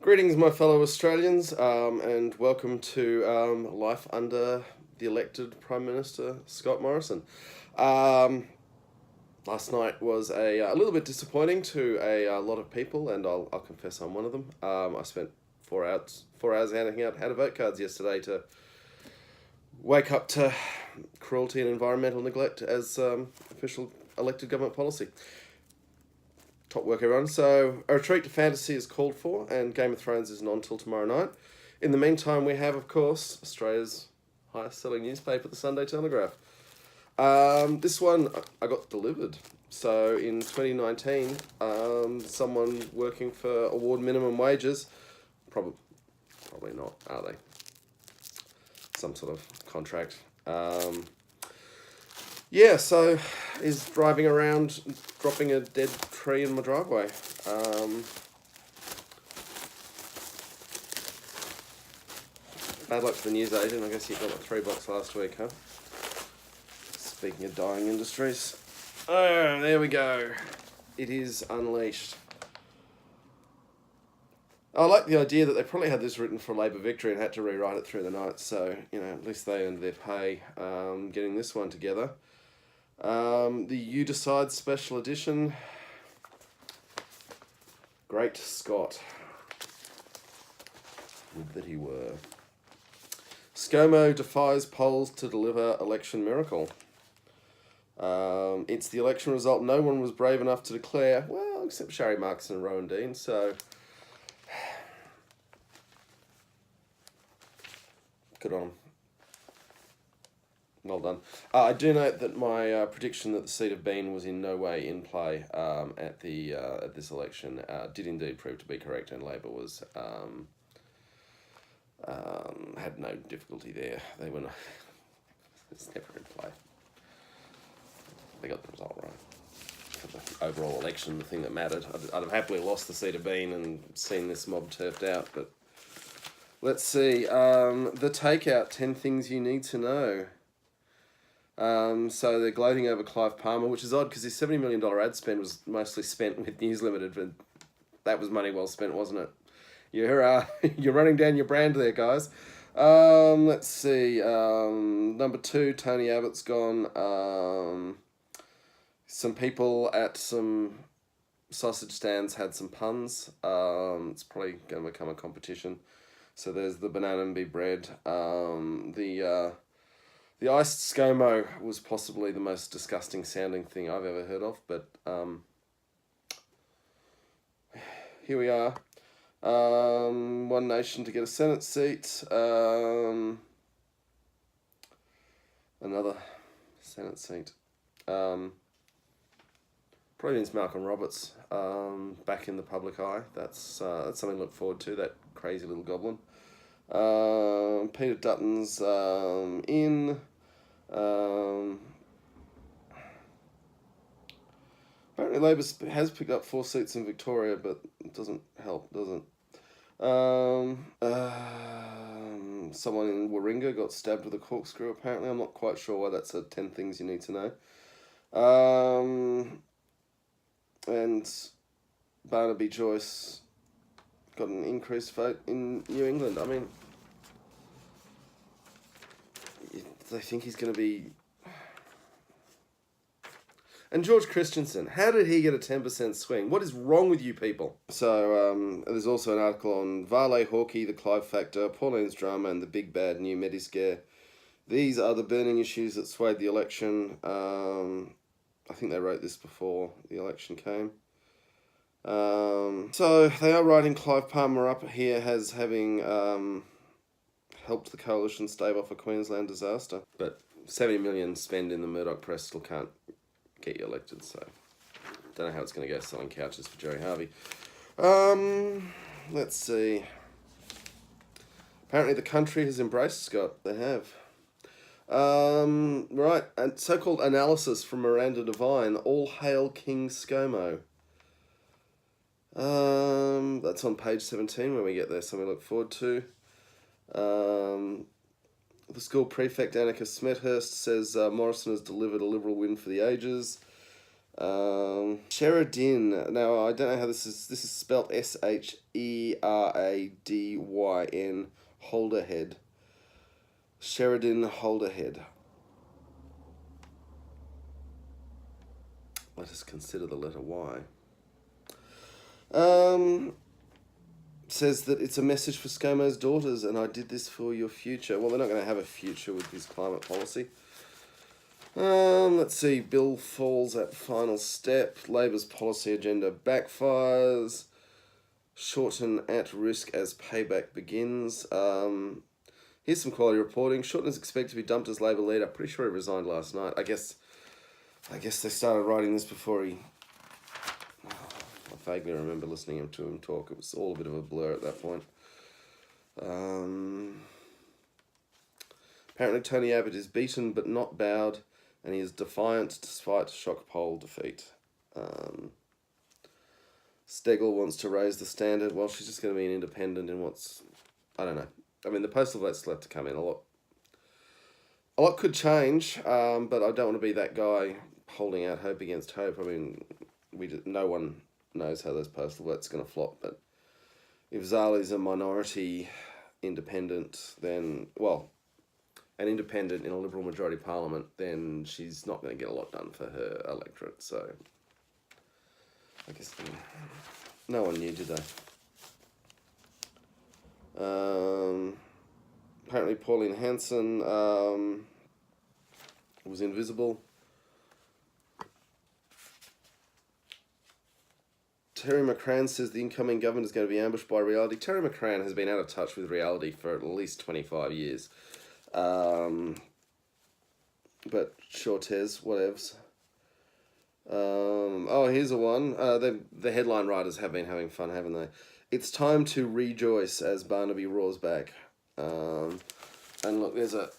Greetings, my fellow Australians, and welcome to life under the elected Prime Minister Scott Morrison. Last night was a little bit disappointing to a lot of people, and I'll confess I'm one of them. I spent 4 hours handing out how to vote cards yesterday to wake up to cruelty and environmental neglect as official elected government policy. Top work, everyone. So, a retreat to fantasy is called for, and Game of Thrones isn't on till tomorrow night. In the meantime, we have, of course, Australia's highest selling newspaper, the Sunday Telegraph. This one I got delivered. So, in 2019, someone working for award minimum wages, probably not, are they? Some sort of contract. So is driving around, dropping a dead tree in my driveway. Bad luck to the newsagent. I guess you got like $3 last week, huh? Speaking of dying industries. Oh, there we go. It is unleashed. I like the idea that they probably had this written for Labor victory and had to rewrite it through the night, so, at least they earned their pay getting this one together. The You Decide Special Edition. Great Scott. Would that he were. ScoMo defies polls to deliver election miracle. It's the election result no one was brave enough to declare, well, except Sharry Marks and Rowan Dean, so good on them. Well done. I do note that my prediction that the seat of Bean was in no way in play at this election did indeed prove to be correct, and Labor was had no difficulty there. They were not. It's never in play. They got the result right. For the overall election, the thing that mattered. I'd have happily lost the seat of Bean and seen this mob turfed out, but let's see. The Takeout, 10 Things You Need to Know. So they're gloating over Clive Palmer, which is odd because his $70 million ad spend was mostly spent with News Limited, but that was money well spent, wasn't it? You're running down your brand there, guys. Let's see. Number 2, Tony Abbott's gone. Some people at some sausage stands had some puns. It's probably going to become a competition. So there's the banana and be bread. The iced ScoMo was possibly the most disgusting sounding thing I've ever heard of, but here we are. One nation to get a Senate seat. Another Senate seat. Probably means Malcolm Roberts back in the public eye. That's something to look forward to, that crazy little goblin. Peter Dutton's in. Apparently Labor has picked up 4 seats in Victoria, but it doesn't help, does it? Someone in Warringah got stabbed with a corkscrew, apparently. I'm not quite sure why that's a 10 things you need to know. And Barnaby Joyce got an increased vote in New England. I mean, they think he's going to be... And George Christensen, how did he get a 10% swing? What is wrong with you people? So there's also an article on Varley Hawkey, the Clive Factor, Pauline's drama, and the big bad new Mediscare. These are the burning issues that swayed the election. I think they wrote this before the election came. So they are writing Clive Palmer up here as having helped the coalition stave off a Queensland disaster. But 70 million spend in the Murdoch press still can't get you elected, so don't know how it's going to go selling couches for Jerry Harvey. Let's see. Apparently the country has embraced Scott. They have. Right, and so-called analysis from Miranda Devine. All hail King ScoMo. That's on page 17 when we get there, something to look forward to. The school prefect Annika Smethurst says Morrison has delivered a Liberal win for the ages. Sheridan. Now I don't know how this is. This is spelt Sheradyn Holderhead. Sheridan Holderhead. Let us consider the letter Y. Says that it's a message for ScoMo's daughters, and I did this for your future. Well, they're not going to have a future with his climate policy. Let's see. Bill falls at final step. Labor's policy agenda backfires. Shorten at risk as payback begins. Here's some quality reporting. Shorten is expected to be dumped as Labor leader. Pretty sure he resigned last night. I guess they started writing this before he... I vaguely remember listening to him talk. It was all a bit of a blur at that point. Apparently Tony Abbott is beaten but not bowed, and he is defiant despite shock poll defeat. Stegel wants to raise the standard. Well, she's just going to be an independent in what's... I don't know. I mean, the postal vote's still have to come in. A lot could change, but I don't want to be that guy holding out hope against hope. I mean, no one knows how those postal votes going to flop, but if Zali's a minority independent, then, well, an independent in a Liberal majority parliament, then she's not going to get a lot done for her electorate, so I guess no one knew, did they? Apparently Pauline Hanson was invisible. Terry McCrann says the incoming government is going to be ambushed by reality. Terry McCrann has been out of touch with reality for at least 25 years. But Shortez, whatevs. Here's a one. The headline writers have been having fun, haven't they? It's time to rejoice as Barnaby roars back. And look, there's a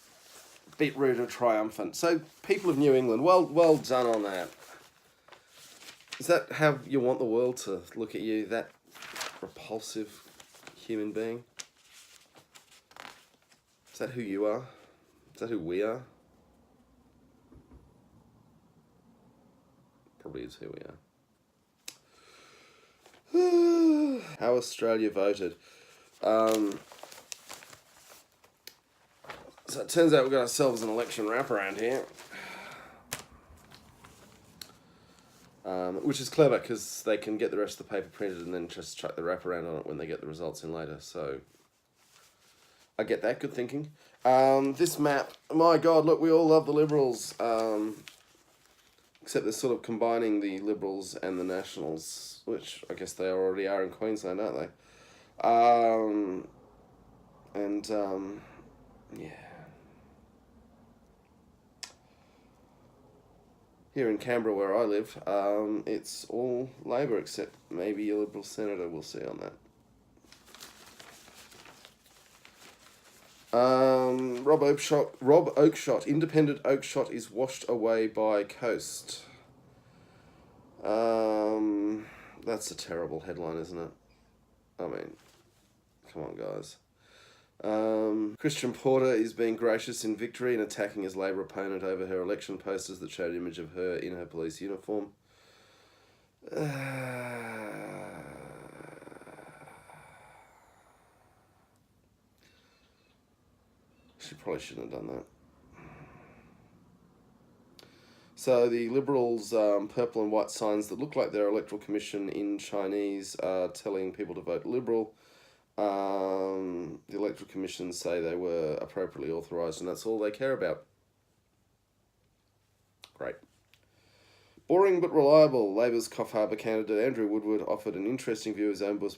beetroot of triumphant. So, people of New England, well done on that. Is that how you want the world to look at you, that repulsive human being? Is that who you are? Is that who we are? Probably is who we are. How Australia voted. So it turns out we've got ourselves an election wraparound here. Which is clever because they can get the rest of the paper printed and then just chuck the wraparound on it when they get the results in later. So I get that. Good thinking. This map, my God, look, we all love the Liberals. Except they're sort of combining the Liberals and the Nationals, which I guess they already are in Queensland, aren't they? Yeah. Here in Canberra, where I live, it's all Labor, except maybe a Liberal senator. We'll see on that. Rob Oakeshott, independent Oakeshott is washed away by Coast. That's a terrible headline, isn't it? I mean, come on, guys. Christian Porter is being gracious in victory and attacking his Labor opponent over her election posters that showed an image of her in her police uniform. She probably shouldn't have done that. So the Liberals' purple and white signs that look like their electoral commission in Chinese are telling people to vote Liberal. The electoral commission say they were appropriately authorised and that's all they care about. Great. Boring but reliable. Labor's Coff Harbour candidate Andrew Woodward offered an interesting view of his own bus.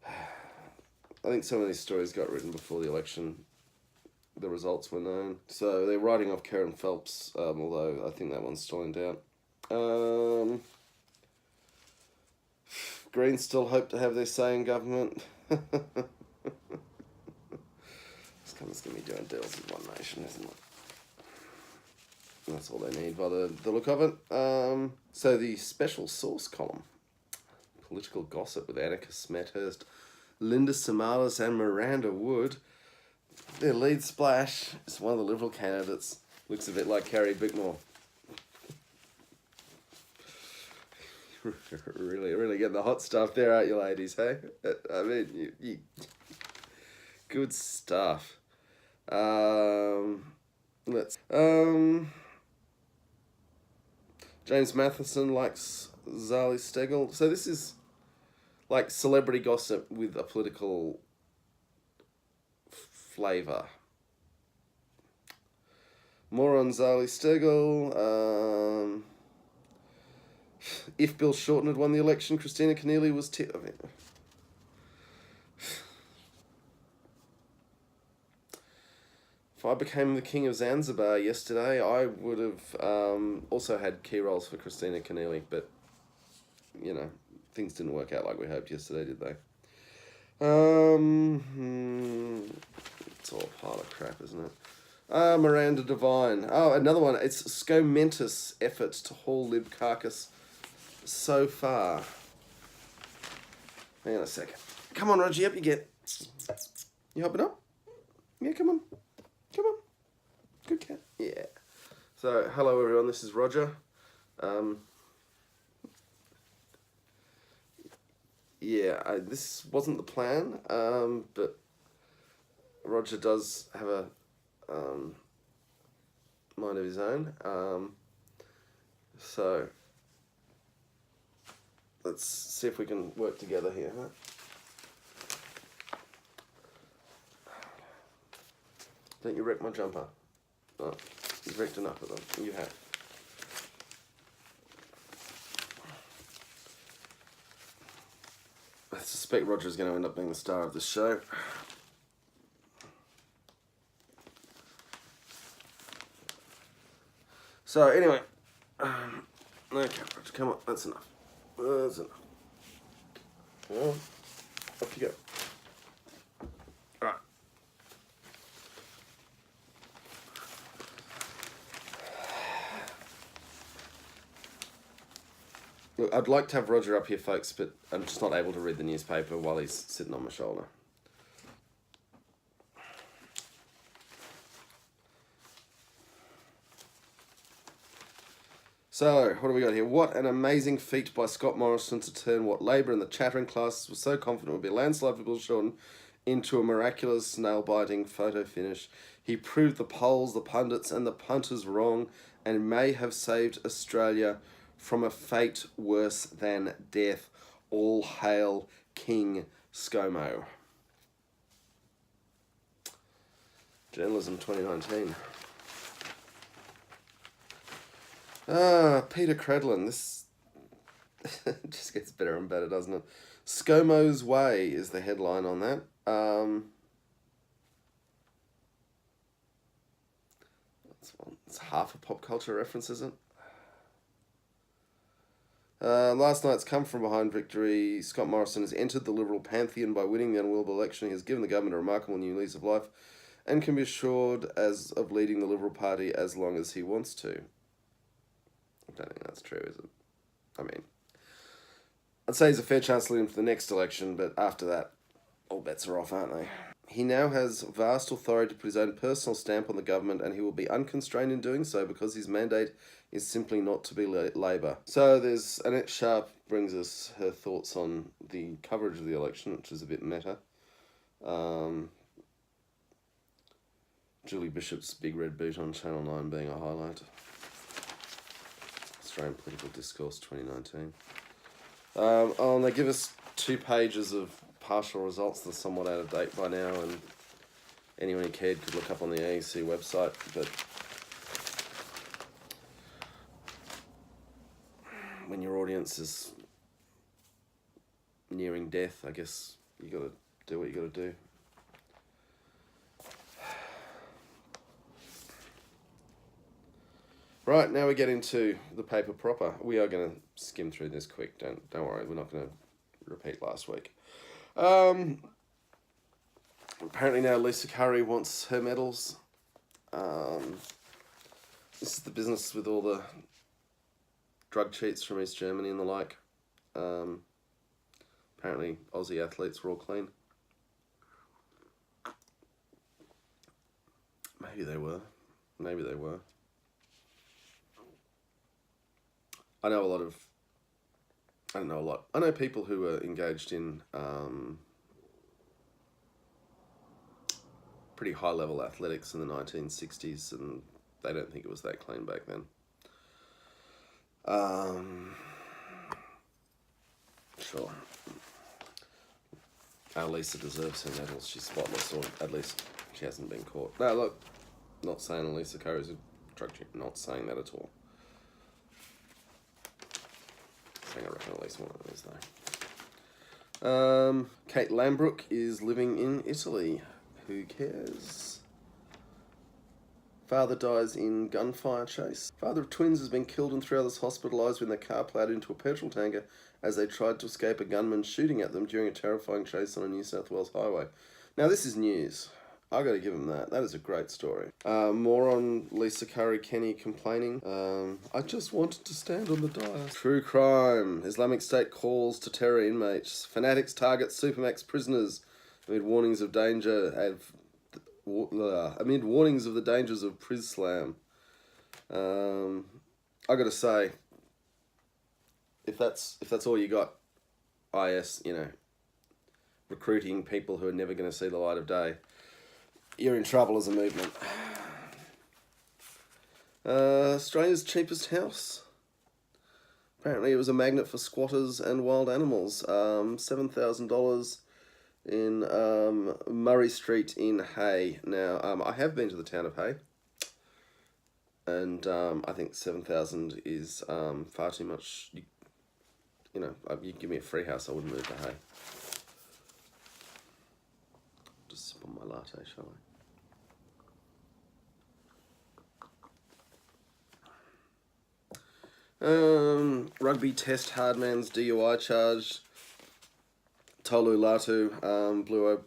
I think some of these stories got written before the election. The results were known. So they're writing off Karen Phelps, although I think that one's still in doubt. Greens still hope to have their say in government. This government's going to be doing deals with One Nation, isn't it? That's all they need by the look of it. So the special source column. Political gossip with Annika Smethurst, Linda Samalas and Miranda Wood. Their lead splash is one of the Liberal candidates. Looks a bit like Carrie Bickmore. Really getting the hot stuff there, aren't you, ladies? Hey, I mean, you good stuff. Let's. James Matheson likes Zali Steggall. So this is like celebrity gossip with a political flavour. More on Zali Steggall. If Bill Shorten had won the election, Christina Keneally was if I became the king of Zanzibar yesterday, I would have also had key roles for Christina Keneally, but, you know, things didn't work out like we hoped yesterday, did they? It's all a pile of crap, isn't it? Miranda Devine. Oh, another one. It's Scomentus efforts to haul Lib carcass so far. Hang on a second. Come on, Roger. Up you get. You hopping up? Yeah, come on. Come on. Good cat. Yeah. So, hello everyone. This is Roger. This wasn't the plan, but Roger does have a mind of his own. So let's see if we can work together here. Huh? Don't you wreck my jumper? Oh, you've wrecked enough of them. You have. I suspect Roger's going to end up being the star of this show. So anyway, okay, Roger, come on, that's enough. That's enough. Well, off you go. All right. Look, I'd like to have Roger up here, folks, but I'm just not able to read the newspaper while he's sitting on my shoulder. So, what do we got here? What an amazing feat by Scott Morrison to turn what Labour and the chattering classes were so confident would be a landslide for Bill Shorten into a miraculous nail-biting photo finish. He proved the polls, the pundits and the punters wrong and may have saved Australia from a fate worse than death. All hail King ScoMo. Journalism 2019. Peter Credlin. This just gets better and better, doesn't it? ScoMo's Way is the headline on that. It's half a pop culture reference, isn't it? Last night's come from behind victory. Scott Morrison has entered the Liberal pantheon by winning the unwinnable election. He has given the government a remarkable new lease of life and can be assured of leading the Liberal Party as long as he wants to. I don't think that's true, is it? I mean, I'd say he's a fair chance to lead him for the next election, but after that, all bets are off, aren't they? He now has vast authority to put his own personal stamp on the government, and he will be unconstrained in doing so because his mandate is simply not to be Labour. So there's Annette Sharp brings us her thoughts on the coverage of the election, which is a bit meta. Julie Bishop's big red boot on Channel 9 being a highlight. Australian Political Discourse 2019. And they give us 2 pages of partial results that are somewhat out of date by now, and anyone who cared could look up on the AEC website, but when your audience is nearing death, I guess you got to do what you got to do. Right, now we get into the paper proper. We are going to skim through this quick. Don't worry, we're not going to repeat last week. Apparently now Lisa Curry wants her medals. This is the business with all the drug cheats from East Germany and the like. Apparently Aussie athletes were all clean. Maybe they were. Maybe they were. I know a lot of I don't know a lot. I know people who were engaged in pretty high level athletics in the 1960s, and they don't think it was that clean back then. Sure. Our Lisa deserves her medals. She's spotless, or at least she hasn't been caught. No, look, not saying Elisa Curry's a drug chick. Not saying that at all. Saying I reckon at least one of those though. Kate Lambrook is living in Italy. Who cares? Father dies in gunfire chase. Father of twins has been killed and 3 others hospitalised when their car ploughed into a petrol tanker as they tried to escape a gunman shooting at them during a terrifying chase on a New South Wales highway. Now this is news. I got to give him that. That is a great story. More on Lisa Curry Kenny complaining. I just wanted to stand on the dais. True crime. Islamic State calls to terror inmates. Fanatics target Supermax prisoners amid warnings of danger. Amid warnings of the dangers of Priz Slam. I got to say, if that's all you got, IS, recruiting people who are never going to see the light of day, you're in trouble as a movement. Australia's cheapest house. Apparently it was a magnet for squatters and wild animals. $7,000 in Murray Street in Hay. Now, I have been to the town of Hay, and I think 7,000 is far too much. You give me a free house, I wouldn't move to Hay. Just sip on my latte, shall I? Rugby test hardman's DUI charge. Tolu Latu blew a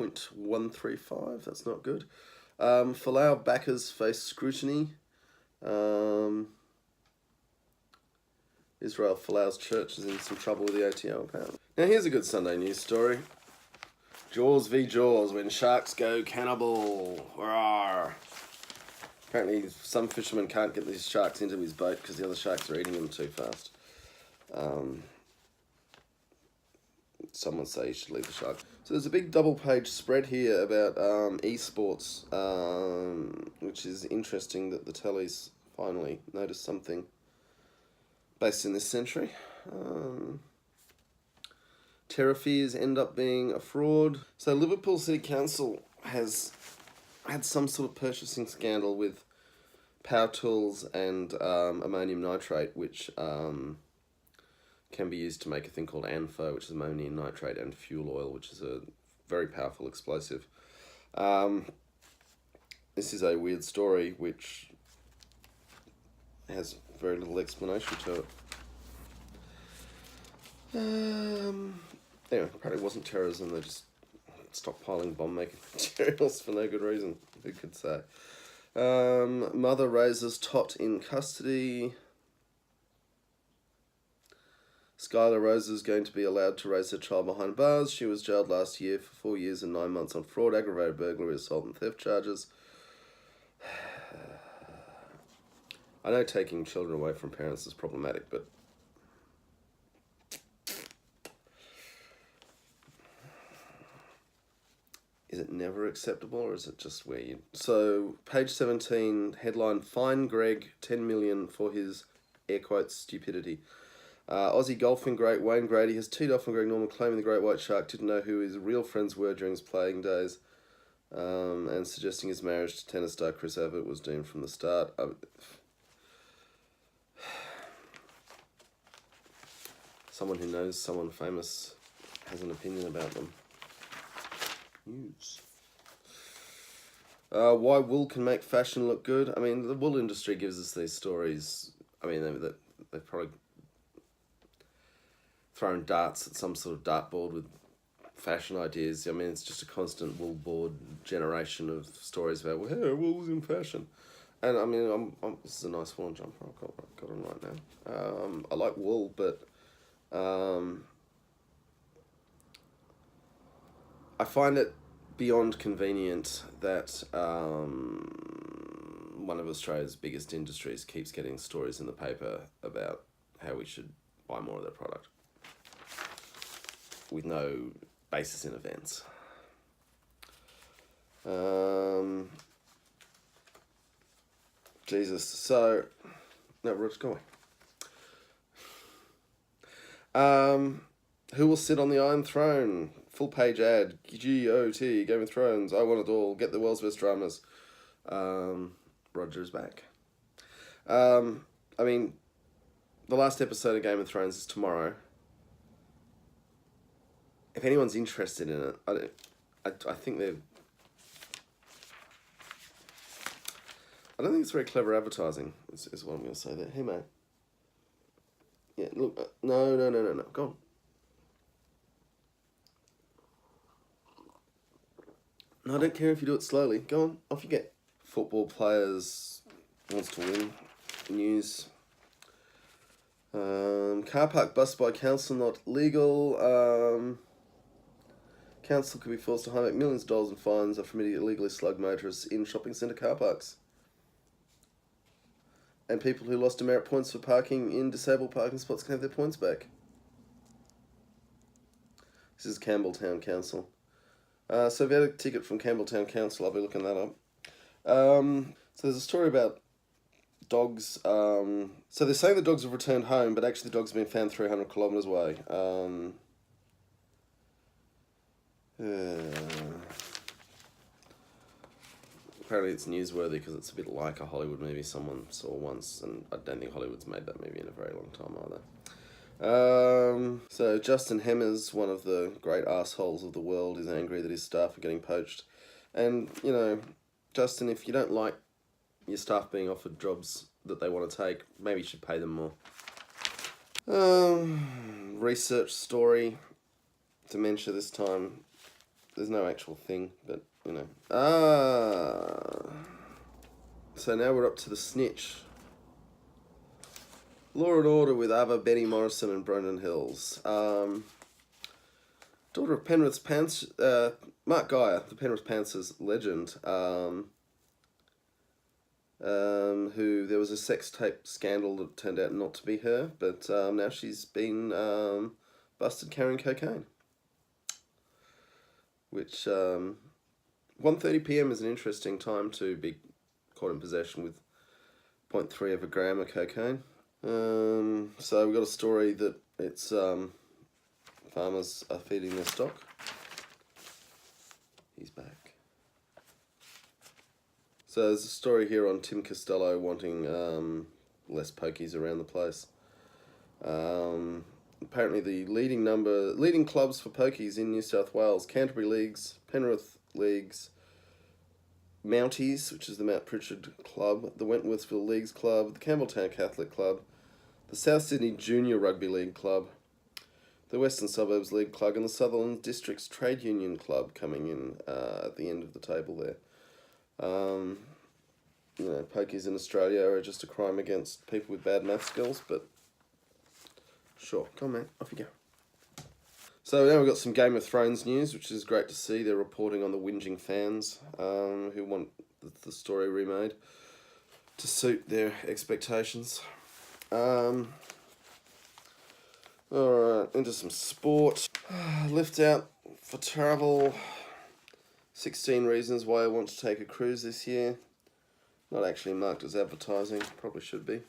.135. That's not good. Folau backers face scrutiny. Israel Folau's church is in some trouble with the ATO apparently. Now here's a good Sunday news story. Jaws v Jaws when sharks go cannibal. Rawr. Apparently some fisherman can't get these sharks into his boat because the other sharks are eating them too fast. Someone say you should leave the shark. So there's a big double-page spread here about esports, which is interesting that the tellies finally noticed something based in this century. Terror fears end up being a fraud. So Liverpool City Council has had some sort of purchasing scandal with power tools and ammonium nitrate, which can be used to make a thing called ANFO, which is ammonium nitrate, and fuel oil, which is a very powerful explosive. This is a weird story which has very little explanation to it. Anyway, apparently it wasn't terrorism, they just stockpiling bomb-making materials for no good reason. Who could say? Mother raises tot in custody. Skylar Rose is going to be allowed to raise her child behind bars. She was jailed last year for 4 years and 9 months on fraud, aggravated burglary, assault and theft charges. I know taking children away from parents is problematic, but is it never acceptable, or is it just where you... So, page 17, headline, Fine Greg 10 million for his, air quotes, stupidity. Aussie golfing great Wayne Grady has teed off on Greg Norman, claiming the great white shark didn't know who his real friends were during his playing days, and suggesting his marriage to tennis star Chris Evert was doomed from the start. Someone who knows someone famous has an opinion about them. News. Why wool can make fashion look good. I mean, the wool industry gives us these stories. I mean, they've probably thrown darts at some sort of dartboard with fashion ideas. I mean, it's just a constant wool board generation of stories about, well, hey, wool's in fashion. And I mean, this is a nice woolen jumper I've got on right now. I like wool, but I find it beyond convenient that one of Australia's biggest industries keeps getting stories in the paper about how we should buy more of their product. with no basis in events. Jesus. So, no, we're just going. Who will sit on the Iron Throne? Full page ad. GOT, Game of Thrones. I want it all. Get the world's best dramas. Roger's back. I mean, the last episode of Game of Thrones is tomorrow. If anyone's interested in it, I think they're... I don't think it's very clever advertising, is what I'm going to say there. Hey, mate. Yeah, look, no, go on. No, I don't care if you do it slowly. Go on, off you get. Football players wants to win. News. Car park bus by council not legal. Council could be forced to hire back millions of dollars in fines after illegally slug motorists in shopping centre car parks. And people who lost demerit points for parking in disabled parking spots can have their points back. This is Campbelltown Council. So if you had a ticket from Campbelltown Council, I'll be looking that up. So there's a story about dogs. So they're saying the dogs have returned home, but actually the dogs have been found 300 kilometres away. Apparently it's newsworthy because it's a bit like a Hollywood movie someone saw once, and I don't think Hollywood's made that movie in a very long time either. So Justin Hemmers, one of the great assholes of the world, is angry that his staff are getting poached. And, you know, Justin, if you don't like your staff being offered jobs that they want to take, maybe you should pay them more. Research story. Dementia this time. There's no actual thing, but, you know. So now we're up to the snitch. Law and Order with Ava, Benny Morrison and Brendan Hills. Daughter of Penrith's Pants, Mark Geyer, the Penrith Panthers legend, who there was a sex tape scandal that turned out not to be her, but now she's been busted carrying cocaine. Which 1:30 p.m. is an interesting time to be caught in possession with 0.3 of a gram of cocaine. So we've got a story that it's farmers are feeding their stock. He's back. So there's a story here on Tim Costello wanting less pokies around the place. Apparently the leading clubs for pokies in New South Wales: Canterbury Leagues, Penrith Leagues, Mounties, which is the Mount Pritchard Club, the Wentworthville Leagues Club, the Campbelltown Catholic Club, the South Sydney Junior Rugby League Club, the Western Suburbs League Club, and the Sutherland Districts Trade Union Club coming in at the end of the table there. You know, pokies in Australia are just a crime against people with bad math skills, but sure, come on, man, off you go. So now we've got some Game of Thrones news, which is great to see. They're reporting on the whinging fans who want the story remade to suit their expectations. Alright, into some sport. Lift out for travel. 16 reasons why I want to take a cruise this year. Not actually marked as advertising, probably should be.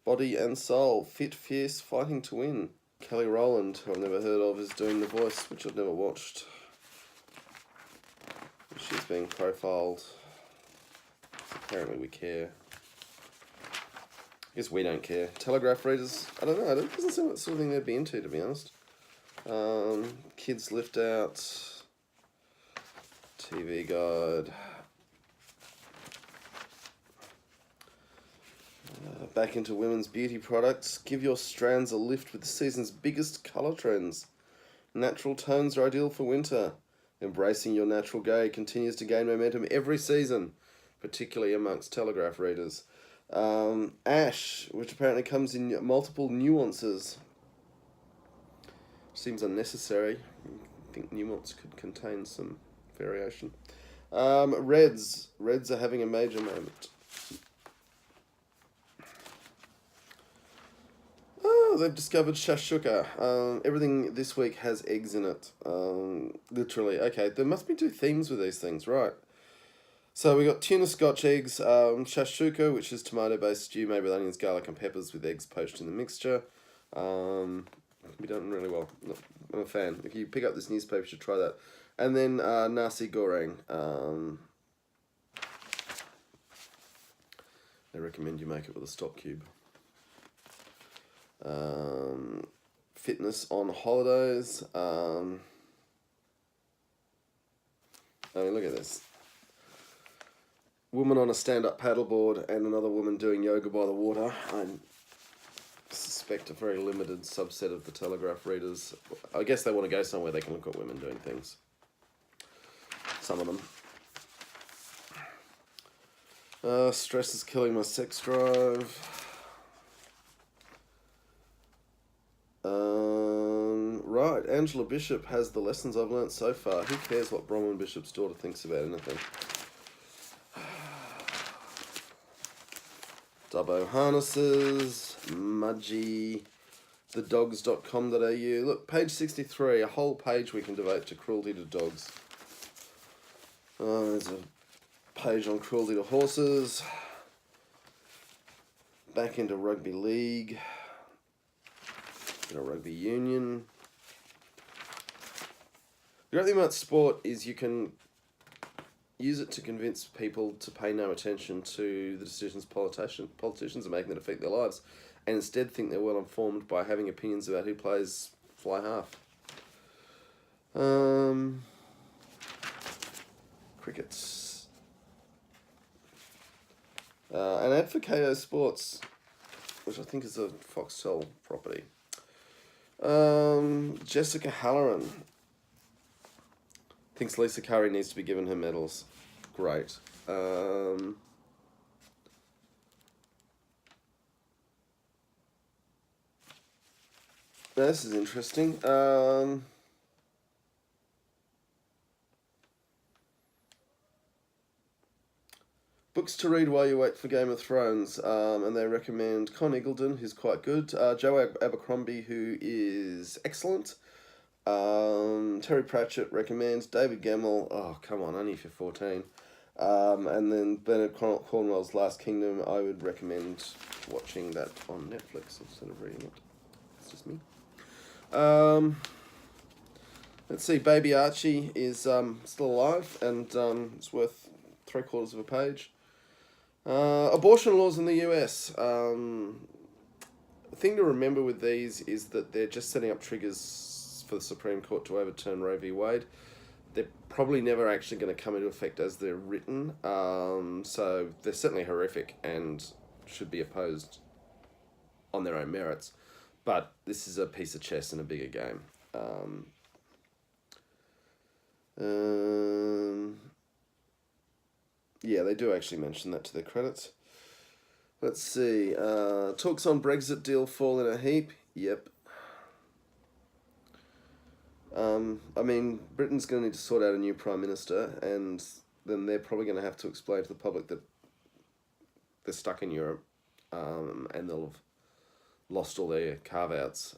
Body and Soul, Fit, Fierce, Fighting to Win. Kelly Rowland, who I've never heard of, is doing The Voice, which I've never watched. She's being profiled. Apparently we care. I guess we don't care. Telegraph readers, I don't know, it doesn't seem like the sort of thing they'd be into, to be honest. Kids Lift Out. TV Guide. Back into women's beauty products. Give your strands a lift with the season's biggest colour trends. Natural tones are ideal for winter. Embracing your natural gay continues to gain momentum every season, particularly amongst Telegraph readers. Ash, which apparently comes in multiple nuances. Seems unnecessary. I think nuance could contain some variation. Reds are having a major moment. Oh, they've discovered shashuka. Everything this week has eggs in it. Literally. Okay, there must be two themes with these things, right? So we got tuna scotch eggs, shashuka, which is tomato-based stew made with onions, garlic, and peppers with eggs poached in the mixture. We done really well. I'm a fan. If you pick up this newspaper, you should try that. And then nasi goreng. They recommend you make it with a stop cube. Fitness on holidays. I mean, look at this. Woman on a stand-up paddleboard and another woman doing yoga by the water. I suspect a very limited subset of the Telegraph readers. I guess they want to go somewhere they can look at women doing things. Some of them. Stress is killing my sex drive. Right, Angela Bishop has the lessons I've learnt so far. Who cares what Bronwyn Bishop's daughter thinks about anything? Dubbo harnesses, Mudgy, thedogs.com.au. Look, page 63, a whole page we can devote to cruelty to dogs. There's a page on cruelty to horses. Back into rugby league. Rugby union. The great thing about sport is you can use it to convince people to pay no attention to the decisions politicians are making that affect their lives, and instead think they're well informed by having opinions about who plays fly half. Crickets. An ad for KO Sports, which I think is a Foxtel property. Jessica Halloran thinks Lisa Curry needs to be given her medals. Great. This is interesting. Books to read while you wait for Game of Thrones, and they recommend Con Eagleton, who's quite good, Joe Abercrombie, who is excellent, Terry Pratchett recommends, David Gemmell, oh come on, only if you're 14, and then Bernard Cornwell's Last Kingdom. I would recommend watching that on Netflix instead of reading it. It's just me. Let's see, Baby Archie is still alive, and it's worth 3/4 of a page. Abortion laws in the US. The thing to remember with these is that they're just setting up triggers for the Supreme Court to overturn Roe v. Wade. They're probably never actually going to come into effect as they're written, so they're certainly horrific and should be opposed on their own merits. But this is a piece of chess in a bigger game. Yeah, they do actually mention that to their credits. Let's see. Talks on Brexit deal fall in a heap. Yep. I mean, Britain's going to need to sort out a new Prime Minister, and then they're probably going to have to explain to the public that they're stuck in Europe, and they'll have lost all their carve-outs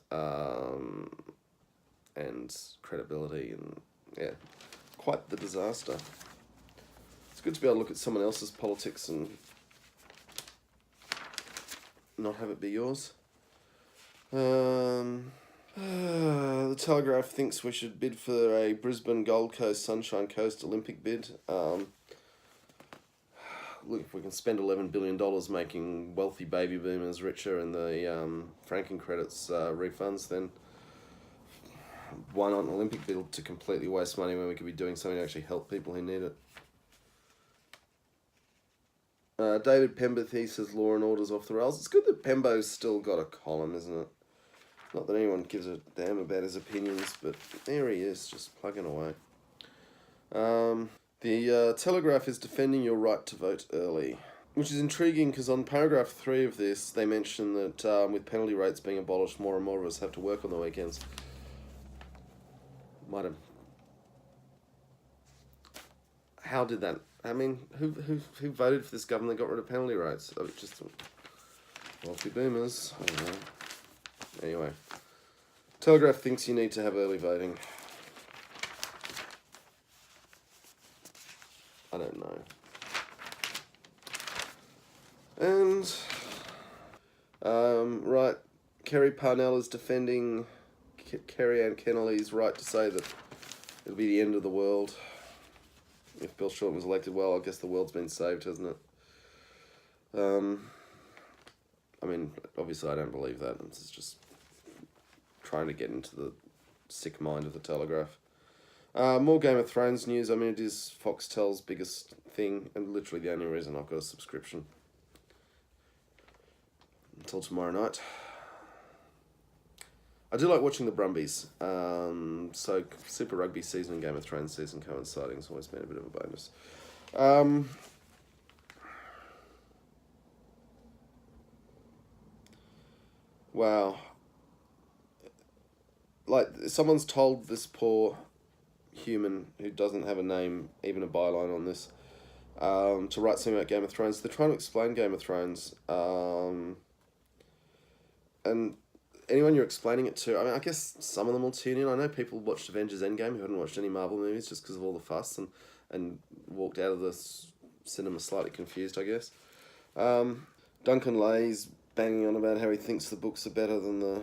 and credibility, and yeah, quite the disaster. It's good to be able to look at someone else's politics and not have it be yours. The Telegraph thinks we should bid for a Brisbane Gold Coast Sunshine Coast Olympic bid. Look, if we can spend $11 billion making wealthy baby boomers richer and the franking credits refunds, then why not an Olympic bid to completely waste money when we could be doing something to actually help people who need it? David Pemberthy says Law and Order's off the rails. It's good that Pembo's still got a column, isn't it? Not that anyone gives a damn about his opinions, but there he is, just plugging away. The Telegraph is defending your right to vote early, which is intriguing because on paragraph 3 of this, they mention that with penalty rates being abolished, more and more of us have to work on the weekends. Might have. How did that? I mean, who voted for this government that got rid of penalty rates? Oh, just wealthy boomers. I don't know. Anyway, Telegraph thinks you need to have early voting. I don't know. And, right, Kerry Parnell is defending Kerry Ann Kennelly's right to say that it'll be the end of the world if Bill Shorten was elected. Well, I guess the world's been saved, hasn't it? I mean, obviously I don't believe that. It's just trying to get into the sick mind of the Telegraph. More Game of Thrones news. I mean, it is Foxtel's biggest thing, and literally the only reason I've got a subscription. Until tomorrow night. I do like watching the Brumbies. So Super Rugby season and Game of Thrones season coinciding has always been a bit of a bonus. Wow. Like, someone's told this poor human who doesn't have a name, even a byline on this, to write something about Game of Thrones. They're trying to explain Game of Thrones. And anyone you're explaining it to, I mean, I guess some of them will tune in. I know people watched Avengers Endgame who hadn't watched any Marvel movies just because of all the fuss and walked out of the cinema slightly confused, I guess. Duncan Lay's banging on about how he thinks the books are better than the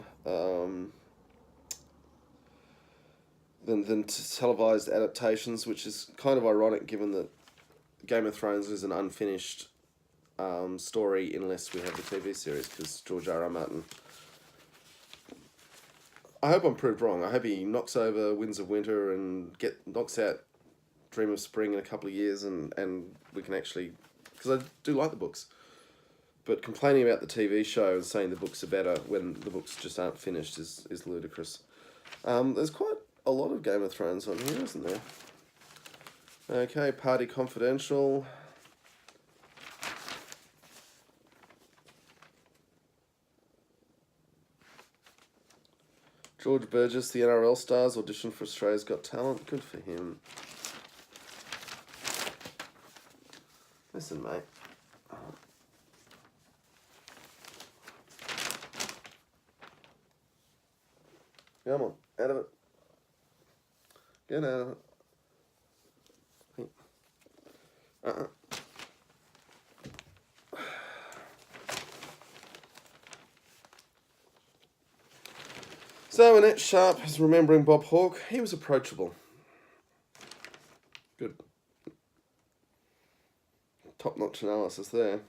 than televised adaptations, which is kind of ironic given that Game of Thrones is an unfinished story unless we have the TV series, because George R.R. Martin, I hope I'm proved wrong. I hope he knocks over Winds of Winter and knocks out Dream of Spring in a couple of years, and we can actually, because I do like the books, but complaining about the TV show and saying the books are better when the books just aren't finished is ludicrous. There's quite a lot of Game of Thrones on here, isn't there? Okay, Party Confidential. George Burgess, the NRL stars, auditioned for Australia's Got Talent. Good for him. Listen, mate. Come on, out of it. Get out of it. So Annette Sharp is remembering Bob Hawke. He was approachable. Good. Top-notch analysis there.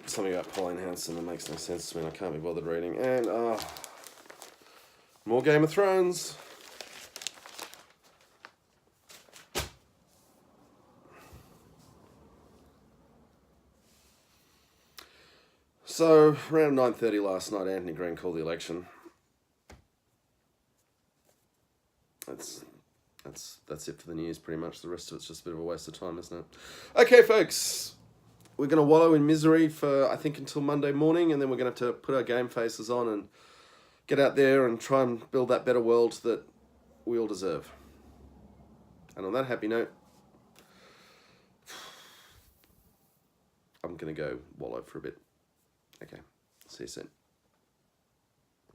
Something about Pauline Hanson that makes no sense to me and I can't be bothered reading. And, more Game of Thrones. So, around 9:30 last night, Anthony Green called the election. That's it for the news, pretty much. The rest of it's just a bit of a waste of time, isn't it? Okay, folks. We're going to wallow in misery for, I think, until Monday morning, and then we're going to have to put our game faces on and get out there and try and build that better world that we all deserve. And on that happy note, I'm going to go wallow for a bit. Okay, see you soon.